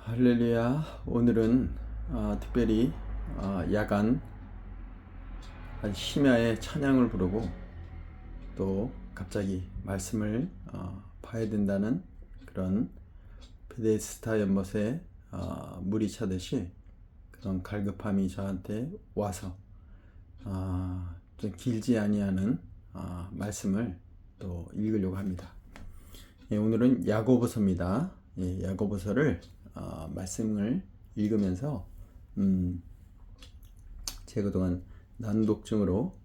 할렐루야. 오늘은 특별히 야간 심야에 찬양을 부르고 또 갑자기 말씀을 봐야 된다는 그런 베데스다 연못에 물이 차듯이 그런 갈급함이 저한테 와서 좀 길지 아니하는 말씀을 또 읽으려고 합니다. 오늘은 야고보서입니다. 야고보서를 말씀을 읽으면서 제가 그동안 난독증으로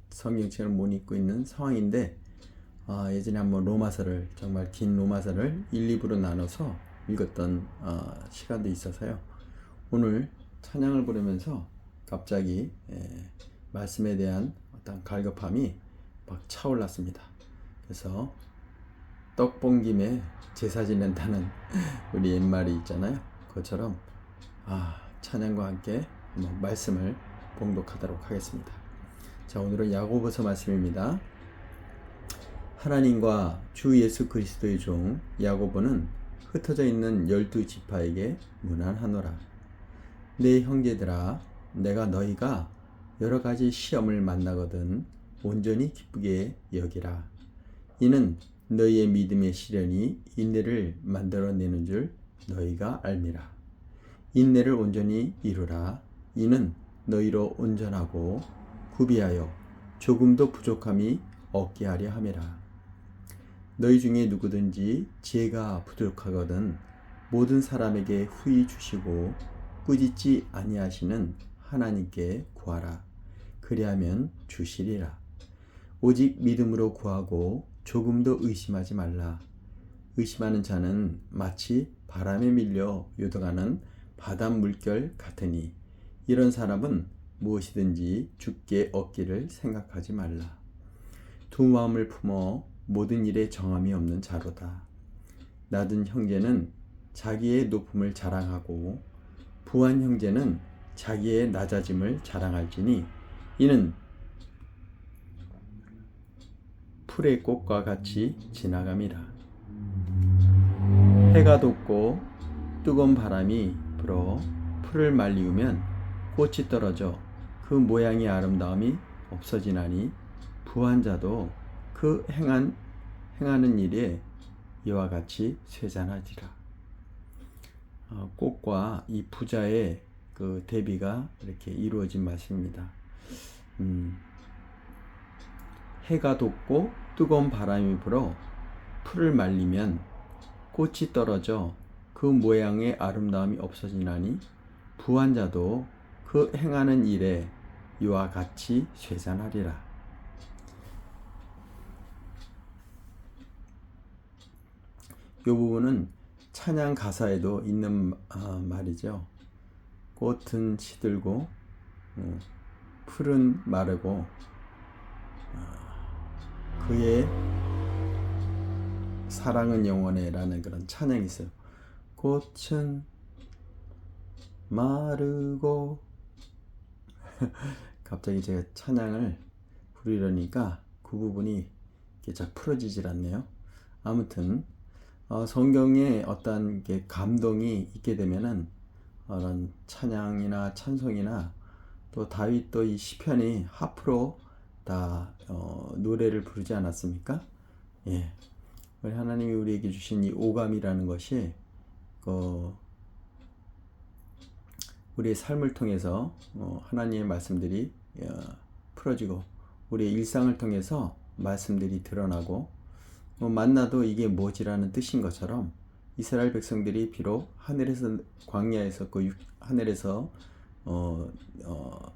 성경책을 못 읽고 있는 상황인데 예전에 한번 로마서를 정말 긴 로마서를 1, 2부로 나눠서 읽었던 시간도 있어서요. 오늘 찬양을 부르면서 갑자기 말씀에 대한 어떤 갈급함이 막 차올랐습니다. 그래서 떡 본 김에 제사 지낸다는 우리 옛말이 있잖아요. 그것처럼 찬양과 함께 말씀을 봉독하도록 하겠습니다. 자, 오늘은 야고보서 말씀입니다. 하나님과 주 예수 그리스도의 종 야고보는 흩어져 있는 12지파에게 문안하노라. 내 형제들아, 내가 너희가 여러 가지 시험을 만나거든 온전히 기쁘게 여기라. 이는 너희의 믿음의 시련이 인내를 만들어내는 줄 너희가 알미라. 인내를 온전히 이루라. 이는 너희로 온전하고 구비하여 조금도 부족함이 없게 하려 함이라. 너희 중에 누구든지 지혜가 부족하거든 모든 사람에게 후히 주시고 꾸짖지 아니하시는 하나님께 구하라. 그리하면 주시리라. 오직 믿음으로 구하고 조금도 의심하지 말라. 의심하는 자는 마치 바람에 밀려 요동하는 바닷 물결 같으니 이런 사람은 무엇이든지 주께 얻기를 생각하지 말라. 두 마음을 품어 모든 일에 정함이 없는 자로다. 낮은 형제는 자기의 높음을 자랑하고 부한 형제는 자기의 낮아짐을 자랑할지니 이는 풀의 꽃과 같이 지나감이라. 해가 돋고 뜨거운 바람이 불어 풀을 말리우면 꽃이 떨어져 그 모양의 아름다움이 없어지나니 부한 자도 그 행하는 일에 이와 같이 쇠잔하지라. 꽃과 이 부자의 그 대비가 이렇게 이루어진 말씀입니다. 해가 돋고 뜨거운 바람이 불어 풀을 말리면 꽃이 떨어져 그 모양의 아름다움이 없어지나니 부한 자도 그 행하는 일에 이와 같이 쇠잔하리라. 이 부분은 찬양 가사에도 있는 말이죠. 꽃은 시들고 풀은 마르고 그의 사랑은 영원해 라는 그런 찬양이 있어요. 꽃은 마르고 갑자기 제가 찬양을 부르려니까 그 부분이 잘 풀어지질 않네요. 아무튼 성경에 어떤 게 감동이 있게 되면은 그런 찬양이나 찬송이나 또 다윗도 이 시편이 하프로 다 노래를 부르지 않았습니까? 예, 우리 하나님이 우리에게 주신 이 오감이라는 것이 우리의 삶을 통해서 하나님의 말씀들이 풀어지고 우리의 일상을 통해서 말씀들이 드러나고 만나도 이게 뭐지라는 뜻인 것처럼 이스라엘 백성들이 비록 하늘에서 광야에서 그 하늘에서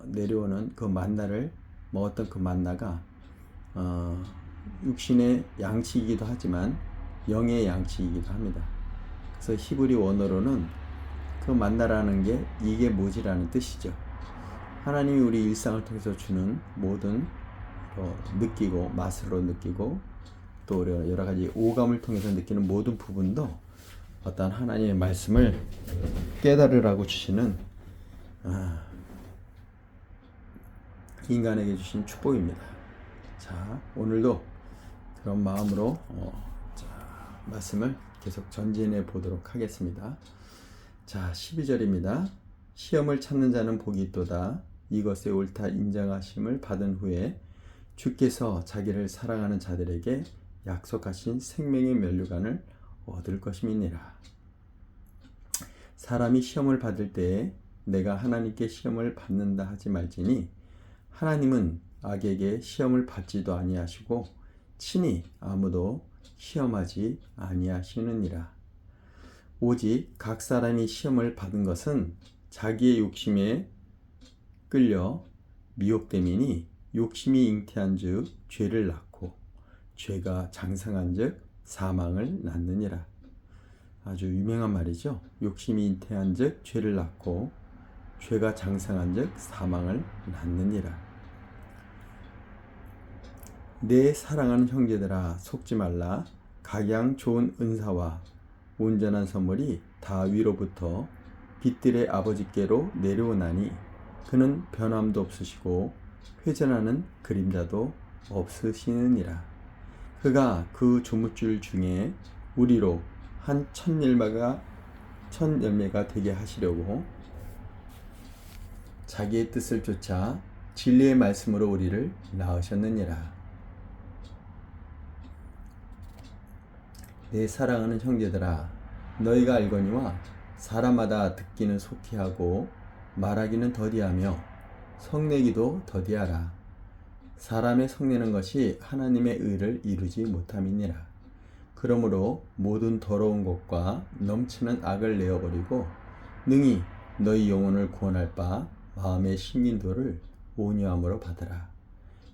내려오는 그 만나를 먹었던 그 만나가 육신의 양식이기도 하지만 영의 양식이기도 합니다. 그래서 히브리 원어로는 그 만나라는 게 이게 뭐지라는 뜻이죠. 하나님이 우리 일상을 통해서 주는 모든 느끼고 맛으로 느끼고 또 여러 가지 오감을 통해서 느끼는 모든 부분도 어떤 하나님의 말씀을 깨달으라고 주시는 인간에게 주신 축복입니다. 자, 오늘도 그런 마음으로 말씀을 계속 전진해 보도록 하겠습니다. 자, 12절입니다. 시험을 찾는 자는 복이 있도다. 이것에 옳다 인정하심을 받은 후에 주께서 자기를 사랑하는 자들에게 약속하신 생명의 면류관을 얻을 것임이니라. 사람이 시험을 받을 때에 내가 하나님께 시험을 받는다 하지 말지니 하나님은 악에게 시험을 받지도 아니하시고 친히 아무도 시험하지 아니하시느니라. 오직 각 사람이 시험을 받은 것은 자기의 욕심에 끌려 미혹됨이니 욕심이 잉태한즉 죄를 낳고 죄가 장성한즉 사망을 낳느니라. 아주 유명한 말이죠. 욕심이 잉태한즉 죄를 낳고 죄가 장성한즉 사망을 낳느니라. 내 사랑하는 형제들아 속지 말라. 각양 좋은 은사와 온전한 선물이 다 위로부터 빛들의 아버지께로 내려오나니 그는 변함도 없으시고 회전하는 그림자도 없으시느니라. 그가 그 조물줄 중에 우리로 한 천 열매가 되게 하시려고 자기의 뜻을 쫓아 진리의 말씀으로 우리를 낳으셨느니라. 내 사랑하는 형제들아 너희가 알거니와 사람마다 듣기는 속히 하고 말하기는 더디하며 성내기도 더디하라. 사람의 성내는 것이 하나님의 의를 이루지 못함이니라. 그러므로 모든 더러운 것과 넘치는 악을 내어버리고 능히 너희 영혼을 구원할 바 마음에 심긴 도를 온유함으로 받으라.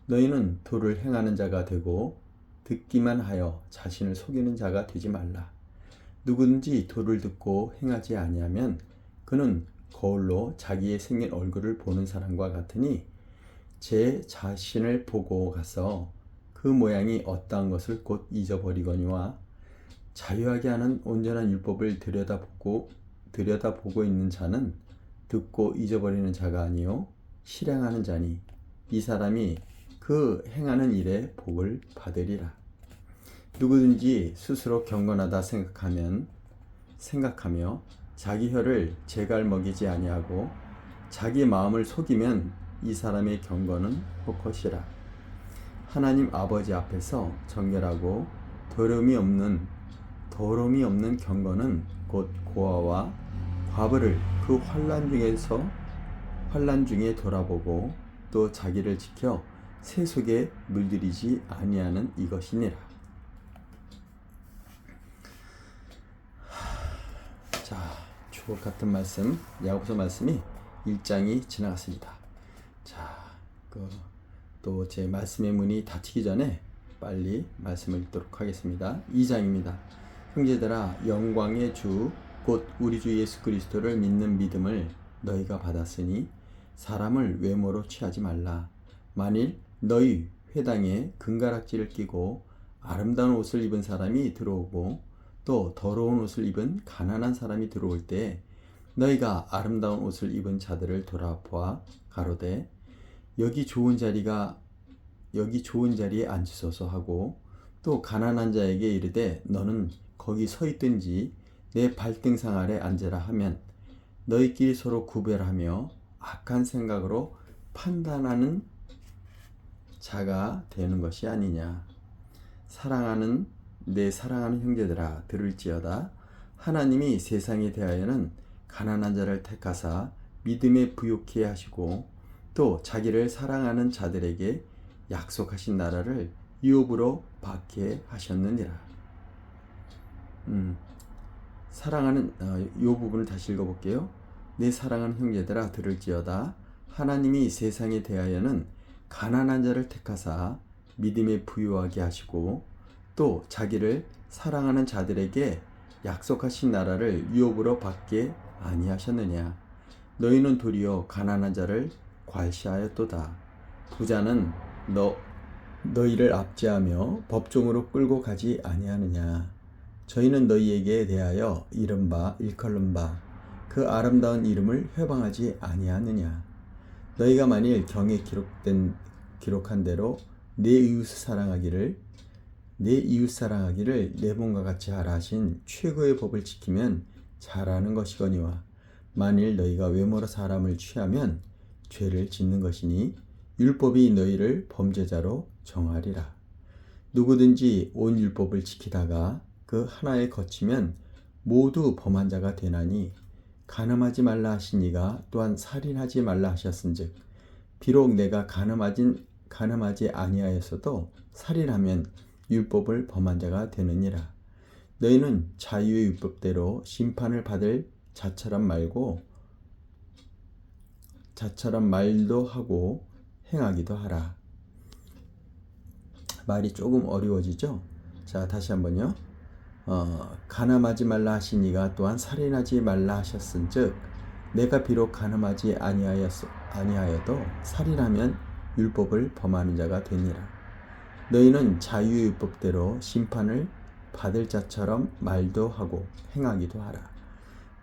너희는 도를 행하는 자가 되고 듣기만 하여 자신을 속이는 자가 되지 말라. 누구든지 도를 듣고 행하지 아니하면 그는 거울로 자기의 생긴 얼굴을 보는 사람과 같으니 제 자신을 보고 가서 그 모양이 어떠한 것을 곧 잊어버리거니와 자유하게 하는 온전한 율법을 들여다보고 있는 자는 듣고 잊어버리는 자가 아니요 실행하는 자니 이 사람이 그 행하는 일에 복을 받으리라. 누구든지 스스로 경건하다 생각하며 자기 혀를 제갈 먹이지 아니하고 자기 마음을 속이면 이 사람의 경건은 헛것이라. 하나님 아버지 앞에서 정결하고 더러움이 없는 경건은 곧 고아와 과부를 그 환난 중에 돌아보고 또 자기를 지켜 새 속에 물들이지 아니하는 이것이니라. 자, 주옥 같은 말씀, 야고보서 말씀이 1장이 지나갔습니다. 자, 또 제 말씀의 문이 닫히기 전에 빨리 말씀을 읽도록 하겠습니다. 2장입니다. 형제들아 영광의 주 곧 우리 주 예수 그리스도를 믿는 믿음을 너희가 받았으니 사람을 외모로 취하지 말라. 만일 너희 회당에 금가락지를 끼고 아름다운 옷을 입은 사람이 들어오고 또 더러운 옷을 입은 가난한 사람이 들어올 때 너희가 아름다운 옷을 입은 자들을 돌아보아 가로되 여기 좋은 자리에 앉으소서 하고 또 가난한 자에게 이르되 너는 거기 서 있든지 내 발등상 아래 앉으라 하면 너희끼리 서로 구별하며 악한 생각으로 판단하는 자가 되는 것이 아니냐. 내 사랑하는 형제들아 들을지어다. 하나님이 세상에 대하여는 가난한 자를 택하사 믿음에 부요케 하시고 또 자기를 사랑하는 자들에게 약속하신 나라를 유업으로 받게 하셨느니라. 이 부분을 다시 읽어볼게요. 내 사랑하는 형제들아 들을지어다. 하나님이 세상에 대하여는 가난한 자를 택하사 믿음에 부유하게 하시고 또 자기를 사랑하는 자들에게 약속하신 나라를 유업으로 받게 아니하셨느냐. 너희는 도리어 가난한 자를 괄시하였도다. 부자는 너희를 압제하며 법정으로 끌고 가지 아니하느냐. 저희는 너희에게 대하여 일컬은 바 그 아름다운 이름을 회방하지 아니하느냐. 너희가 만일 경에 기록한 대로 내 이웃 사랑하기를 내 몸과 같이 하라 하신 최고의 법을 지키면 잘하는 것이거니와 만일 너희가 외모로 사람을 취하면 죄를 짓는 것이니 율법이 너희를 범죄자로 정하리라. 누구든지 온 율법을 지키다가 그 하나에 거치면 모두 범한 자가 되나니 간음하지 말라 하시니가 또한 살인하지 말라 하셨은즉 비록 내가 간음하지 아니하였어도 살인하면 율법을 범한 자가 되느니라. 너희는 자유의 율법대로 심판을 받을 자처럼 말도 하고 행하기도 하라. 말이 조금 어려워지죠? 자, 다시 한번요. 간음하지 말라 하시니가 또한 살인하지 말라 하셨은즉 내가 비록 간음하지 아니하여도 살인하면 율법을 범하는 자가 되니라. 너희는 자유의 율법대로 심판을 받을 자처럼 말도 하고 행하기도 하라.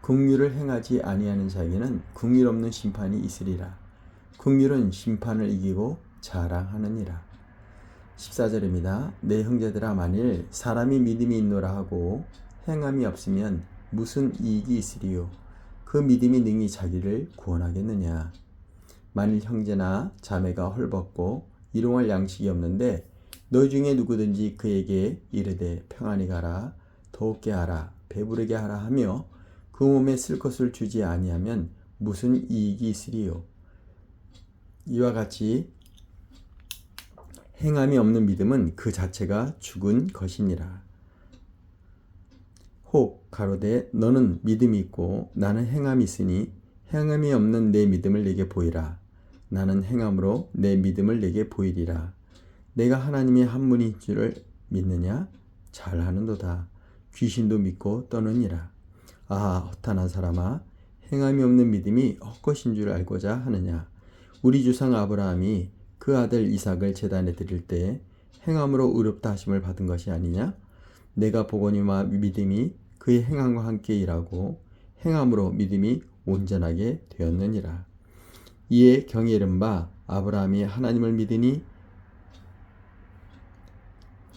긍휼을 행하지 아니하는 자에게는 긍휼 없는 심판이 있으리라. 긍휼은 심판을 이기고 자랑하느니라. 14절입니다. 내 형제들아 만일 사람이 믿음이 있노라 하고 행함이 없으면 무슨 이익이 있으리요? 그 믿음이 능히 자기를 구원하겠느냐? 만일 형제나 자매가 헐벗고 일용할 양식이 없는데 너희 중에 누구든지 그에게 이르되 평안히 가라, 더욱게 하라, 배부르게 하라 하며 그 몸에 쓸 것을 주지 아니하면 무슨 이익이 있으리요? 이와 같이 행함이 없는 믿음은 그 자체가 죽은 것이니라. 혹 가로되 너는 믿음이 있고 나는 행함이 있으니 행함이 없는 내 믿음을 내게 보이라. 나는 행함으로 내 믿음을 내게 보이리라. 내가 하나님의 한 분인 줄을 믿느냐? 잘하는도다. 귀신도 믿고 떠느니라. 아, 허탄한 사람아, 행함이 없는 믿음이 헛것인 줄 알고자 하느냐? 우리 주상 아브라함이 그 아들 이삭을 제단에 드릴 때 행함으로 의롭다 하심을 받은 것이 아니냐? 내가 보거니와 믿음이 그의 행함과 함께 일하고 행함으로 믿음이 온전하게 되었느니라. 이에 경에 이른 바 아브라함이 하나님을 믿으니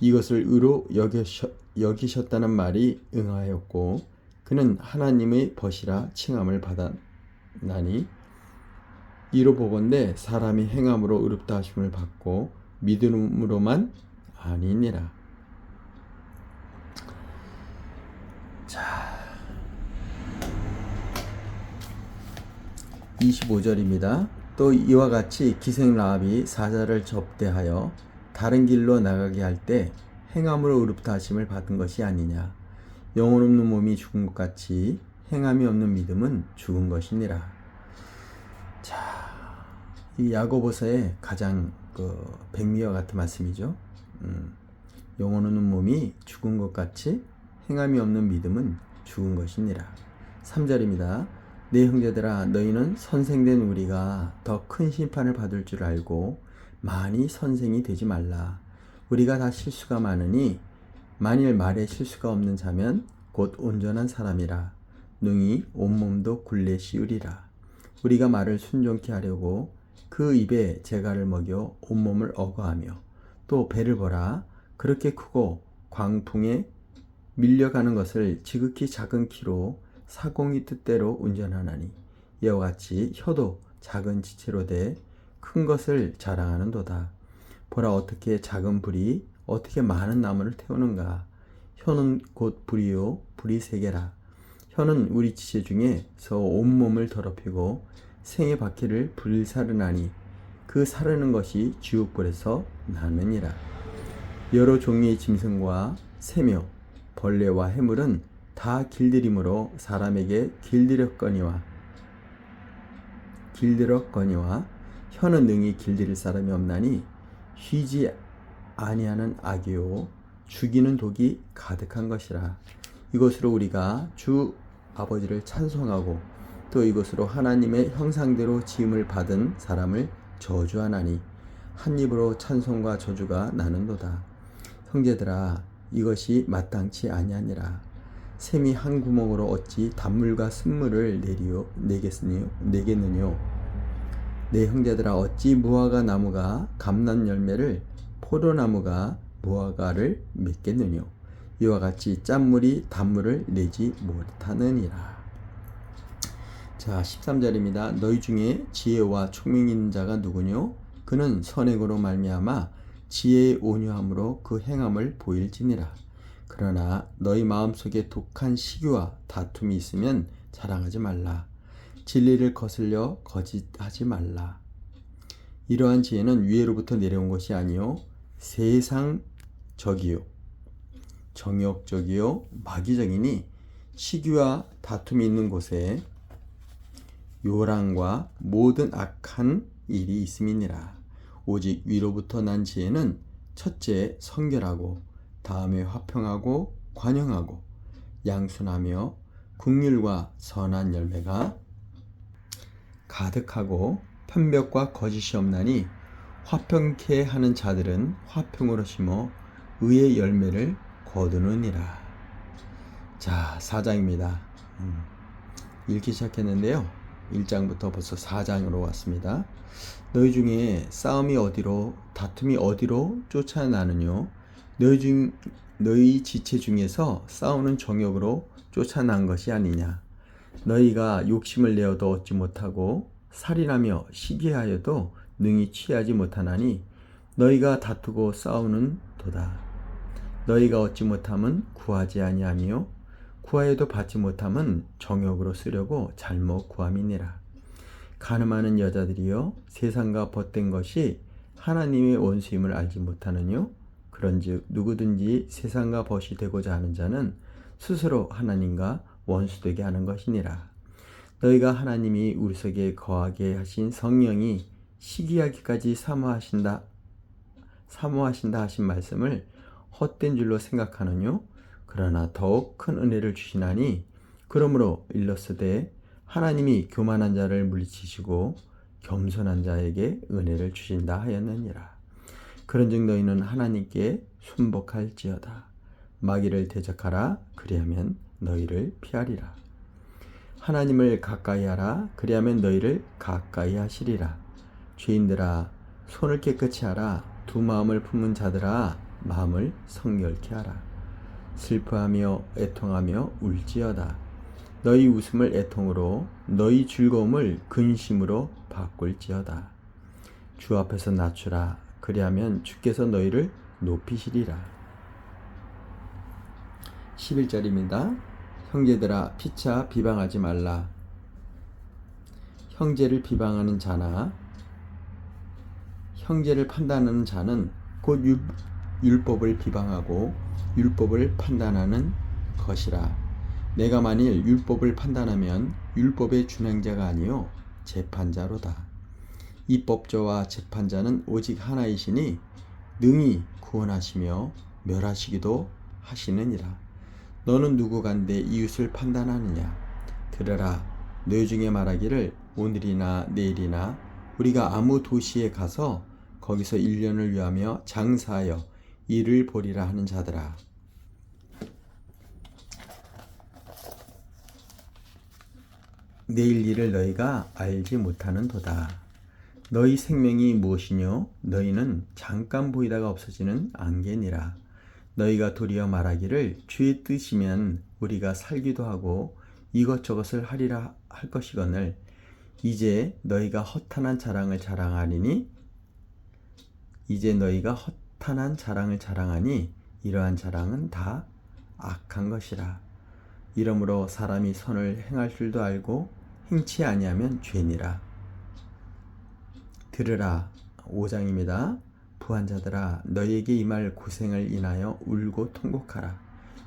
이것을 의로 여기셨다는 말이 응하였고 그는 하나님의 벗이라 칭함을 받았나니 이로 보건대 사람이 행함으로 의롭다 하심을 받고 믿음으로만 아니니라. 자, 25절입니다. 또 이와 같이 기생 라합이 사자를 접대하여 다른 길로 나가게 할 때 행함으로 의롭다 하심을 받은 것이 아니냐. 영혼 없는 몸이 죽은 것 같이 행함이 없는 믿음은 죽은 것이니라. 자, 이 야고보서의 가장 백미와 같은 말씀이죠. 영혼 없는 몸이 죽은 것 같이 행함이 없는 믿음은 죽은 것이니라. 3절입니다. 내 형제들아 너희는 선생된 우리가 더 큰 심판을 받을 줄 알고 많이 선생이 되지 말라. 우리가 다 실수가 많으니 만일 말에 실수가 없는 자면 곧 온전한 사람이라 능히 온몸도 굴레 씌우리라. 우리가 말을 순종케 하려고 그 입에 재갈을 먹여 온몸을 억어하며 또 배를 보라. 그렇게 크고 광풍에 밀려가는 것을 지극히 작은 키로 사공이 뜻대로 운전하나니 이와 같이 혀도 작은 지체로 돼 큰 것을 자랑하는도다. 보라 어떻게 작은 불이 어떻게 많은 나무를 태우는가. 혀는 곧 불이요 불이 세계라. 혀는 우리 지체 중에서 온몸을 더럽히고 생의 바퀴를 불사르나니 그 사르는 것이 지옥불에서 나느니라. 여러 종류의 짐승과 새며 벌레와 해물은 다 길들임으로 사람에게 길들였거니와 혀는 능히 길들일 사람이 없나니 쉬지 아니하는 악이요 죽이는 독이 가득한 것이라. 이것으로 우리가 주 아버지를 찬송하고 또 이것으로 하나님의 형상대로 지음을 받은 사람을 저주하나니 한 입으로 찬송과 저주가 나는도다. 형제들아 이것이 마땅치 아니하니라. 샘이 한 구멍으로 어찌 단물과 쓴물을 내겠느뇨. 내 형제들아 어찌 무화과 나무가 감람 열매를 포도나무가 무화과를 맺겠느뇨. 이와 같이 짠물이 단물을 내지 못하느니라. 자, 13절입니다. 너희 중에 지혜와 총명 있는 자가 누구뇨? 그는 선행으로 말미암아 지혜의 온유함으로 그 행함을 보일지니라. 그러나 너희 마음속에 독한 시기와 다툼이 있으면 자랑하지 말라. 진리를 거슬려 거짓하지 말라. 이러한 지혜는 위로부터 내려온 것이 아니요 세상적이요 정욕적이요 마귀적이니 시기와 다툼이 있는 곳에 요랑과 모든 악한 일이 있음이니라. 오직 위로부터 난 지혜는 첫째 성결하고 다음에 화평하고 관용하고 양순하며 긍휼과 선한 열매가 가득하고 편벽과 거짓이 없나니 화평케 하는 자들은 화평으로 심어 의의 열매를 거두느니라. 자, 4장입니다. 읽기 시작했는데요. 1장부터 벌써 4장으로 왔습니다. 너희 중에 싸움이 어디로 다툼이 어디로 쫓아나느뇨? 너희 지체 중에서 싸우는 정욕으로 쫓아난 것이 아니냐? 너희가 욕심을 내어도 얻지 못하고 살인하며 시기하여도 능히 취하지 못하나니 너희가 다투고 싸우는 도다. 너희가 얻지 못함은 구하지 아니하며 구하여도 받지 못함은 정욕으로 쓰려고 잘못 구함이니라. 가늠하는 여자들이여 세상과 벗된 것이 하나님의 원수임을 알지 못하느뇨? 그런즉 누구든지 세상과 벗이 되고자 하는 자는 스스로 하나님과 원수되게 하는 것이니라. 너희가 하나님이 우리 속에 거하게 하신 성령이 시기하기까지 사모하신다 하신 말씀을 헛된 줄로 생각하느뇨? 그러나 더욱 큰 은혜를 주시나니 그러므로 일렀으되 하나님이 교만한 자를 물리치시고 겸손한 자에게 은혜를 주신다 하였느니라. 그런즉 너희는 하나님께 순복할지어다. 마귀를 대적하라. 그리하면 너희를 피하리라. 하나님을 가까이 하라. 그리하면 너희를 가까이 하시리라. 죄인들아 손을 깨끗이 하라. 두 마음을 품은 자들아 마음을 성결케 하라. 슬퍼하며 애통하며 울지어다. 너희 웃음을 애통으로 너희 즐거움을 근심으로 바꿀지어다. 주 앞에서 낮추라. 그리하면 주께서 너희를 높이시리라. 11절입니다. 형제들아 피차 비방하지 말라. 형제를 비방하는 자나 형제를 판단하는 자는 곧 율법을 비방하고 율법을 판단하는 것이라. 내가 만일 율법을 판단하면 율법의 준행자가 아니요 재판자로다. 입법자와 재판자는 오직 하나이시니 능히 구원하시며 멸하시기도 하시느니라. 너는 누구간데 이웃을 판단하느냐? 들으라. 너희 중에 말하기를 오늘이나 내일이나 우리가 아무 도시에 가서 거기서 1년을 위하며 장사하여 일을 보리라 하는 자들아. 내일 일을 너희가 알지 못하는도다. 너희 생명이 무엇이뇨? 너희는 잠깐 보이다가 없어지는 안개니라. 너희가 도리어 말하기를 주의 뜻이면 우리가 살기도 하고 이것저것을 하리라 할 것이거늘 이제 너희가 허탄한 자랑을 자랑하니 이러한 자랑은 다 악한 것이라. 이러므로 사람이 선을 행할 줄도 알고 행치 아니하면 죄니라. 들으라. 5장입니다. 부한자들아 너희에게 임할 고생을 인하여 울고 통곡하라.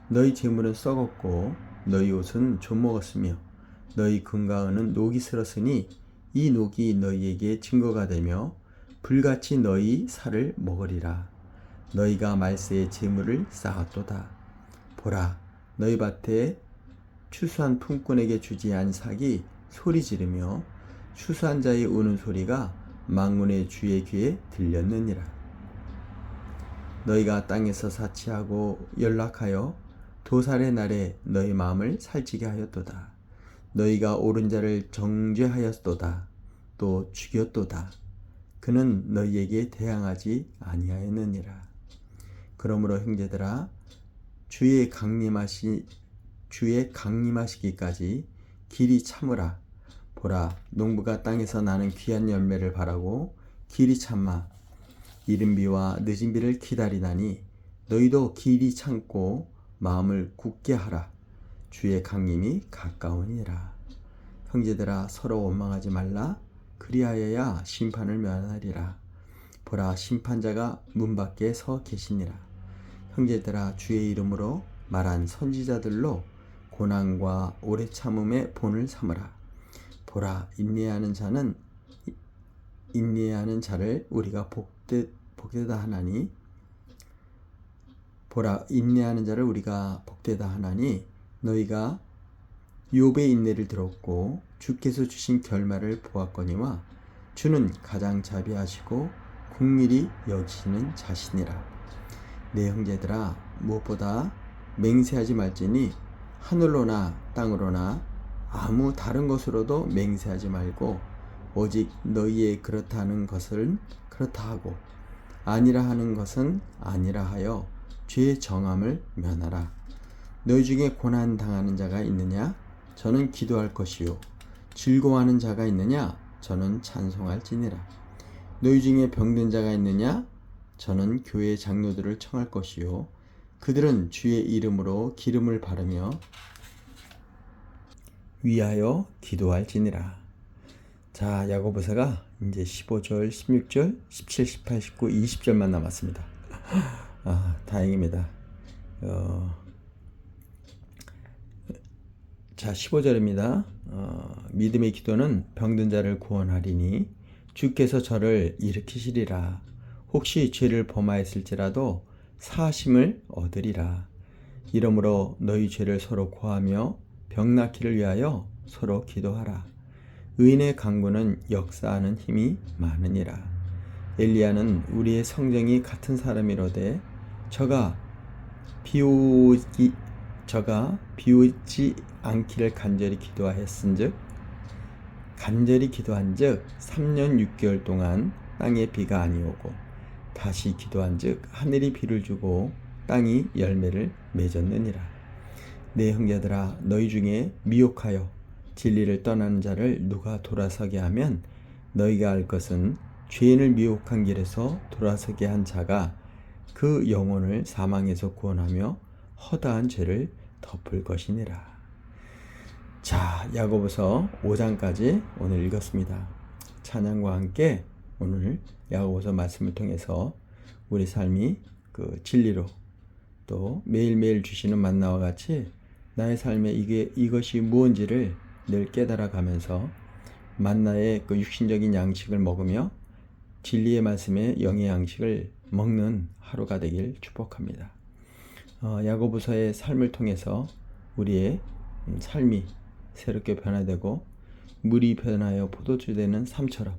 너희 재물은 썩었고 너희 옷은 좀먹었으며 너희 금과 은은 녹이 슬었으니 이 녹이 너희에게 증거가 되며 불같이 너희 살을 먹으리라. 너희가 말세에 재물을 쌓았도다. 보라 너희 밭에 추수한 품꾼에게 주지 않은 삭이 소리 지르며 추수한 자의 우는 소리가 만군의 주의 귀에 들렸느니라. 너희가 땅에서 사치하고 연락하여 도살의 날에 너희 마음을 살찌게 하였도다. 너희가 옳은 자를 정죄하였도다. 또 죽였도다. 그는 너희에게 대항하지 아니하였느니라. 그러므로 형제들아 주의 강림하시기까지 길이 참으라. 보라, 농부가 땅에서 나는 귀한 열매를 바라고 길이 참아 이른 비와 늦은 비를 기다리나니 너희도 길이 참고 마음을 굳게 하라. 주의 강림이 가까우니라. 형제들아, 서로 원망하지 말라. 그리하여야 심판을 면하리라. 보라, 심판자가 문 밖에 서 계시니라. 형제들아, 주의 이름으로 말한 선지자들로 고난과 오래 참음의 본을 삼으라. 보라, 인내하는 자를 우리가 복되다 하나니 보라, 인내하는 자를 우리가 복되다 하나니 너희가 욥의 인내를 들었고 주께서 주신 결말을 보았거니와 주는 가장 자비하시고 긍휼히 여기시는 자시니라. 내 형제들아, 무엇보다 맹세하지 말지니 하늘로나 땅으로나 아무 다른 것으로도 맹세하지 말고 오직 너희의 그렇다 하는 것은 그렇다 하고 아니라 하는 것은 아니라 하여 죄의 정함을 면하라. 너희 중에 고난 당하는 자가 있느냐? 저는 기도할 것이요. 즐거워하는 자가 있느냐? 저는 찬송할지니라. 너희 중에 병든 자가 있느냐? 저는 교회 장로들을 청할 것이요. 그들은 주의 이름으로 기름을 바르며 위하여 기도할지니라. 자, 야고보서가 이제 15절, 16절, 17, 18, 19, 20절만 남았습니다. 다행입니다. 자, 15절입니다. 믿음의 기도는 병든 자를 구원하리니 주께서 저를 일으키시리라. 혹시 죄를 범하였을지라도 사하심을 얻으리라. 이러므로 너희 죄를 서로 고하며 병 낫기를 위하여 서로 기도하라. 의인의 간구는 역사하는 힘이 많으니라. 엘리야는 우리의 성정이 같은 사람이로되 저가 비오지 않기를 간절히 기도한즉 3년 6개월 동안 땅에 비가 아니오고 다시 기도한즉 하늘이 비를 주고 땅이 열매를 맺었느니라. 내 형제들아, 너희 중에 미혹하여 진리를 떠나는 자를 누가 돌아서게 하면 너희가 알 것은 죄인을 미혹한 길에서 돌아서게 한 자가 그 영혼을 사망에서 구원하며 허다한 죄를 덮을 것이니라. 자, 야고보서 5장까지 오늘 읽었습니다. 찬양과 함께 오늘 야고보서 말씀을 통해서 우리 삶이 그 진리로 또 매일매일 주시는 만나와 같이 나의 삶에 이것이 무엇인지를 늘 깨달아가면서 만나의 그 육신적인 양식을 먹으며 진리의 말씀의 영의 양식을 먹는 하루가 되길 축복합니다. 야고보서의 삶을 통해서 우리의 삶이 새롭게 변화되고 물이 변하여 포도주 되는 삶처럼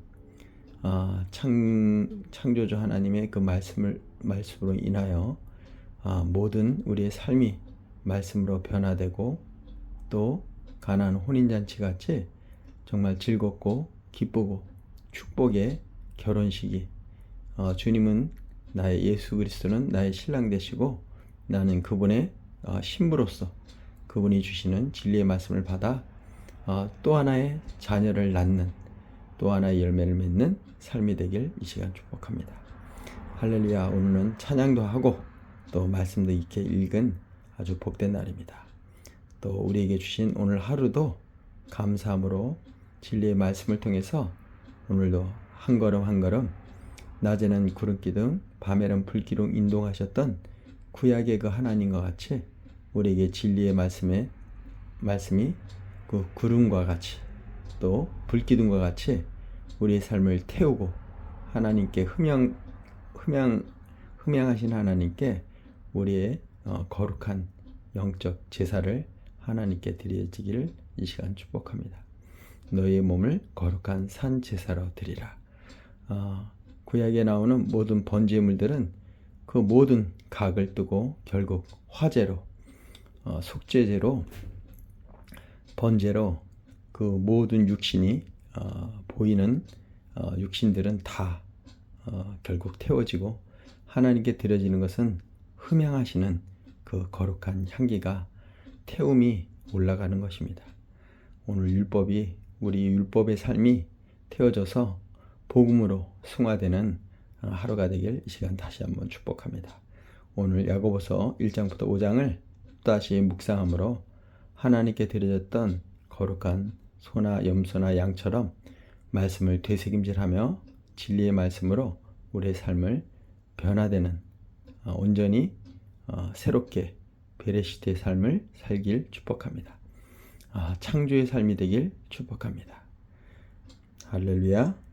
창조주 하나님의 그 말씀으로 인하여 모든 우리의 삶이 말씀으로 변화되고 또 가나안 혼인잔치 같이 정말 즐겁고 기쁘고 축복의 결혼식이 주님은 나의 예수 그리스도는 나의 신랑 되시고 나는 그분의 신부로서 그분이 주시는 진리의 말씀을 받아 또 하나의 자녀를 낳는 또 하나의 열매를 맺는 삶이 되길 이 시간 축복합니다. 할렐루야. 오늘은 찬양도 하고 또 말씀도 있게 읽은 아주 복된 날입니다. 또 우리에게 주신 오늘 하루도 감사함으로 진리의 말씀을 통해서 오늘도 한 걸음 한 걸음 낮에는 구름기둥 밤에는 불기둥 인도하셨던 구약의 그 하나님과 같이 우리에게 진리의 말씀이 그 구름과 같이 또 불기둥과 같이 우리의 삶을 태우고 하나님께 흠양하신 하나님께 우리의 거룩한 영적 제사를 하나님께 드려지기를 이 시간 축복합니다. 너희의 몸을 거룩한 산 제사로 드리라. 구약에 나오는 모든 번제물들은 그 모든 각을 뜨고 결국 화제로 속죄제로 번제로 그 모든 육신이 보이는 육신들은 다 결국 태워지고 하나님께 드려지는 것은 흠양하시는 그 거룩한 향기가 태움이 올라가는 것입니다. 오늘 율법이 우리 율법의 삶이 태워져서 복음으로 승화되는 하루가 되길 이 시간 다시 한번 축복합니다. 오늘 야고보서 1장부터 5장을 다시 묵상함으로 하나님께 드려졌던 거룩한 소나 염소나 양처럼 말씀을 되새김질하며 진리의 말씀으로 우리의 삶을 변화되는 온전히 새롭게 베레시트의 삶을 살길 축복합니다. 창조의 삶이 되길 축복합니다. 할렐루야.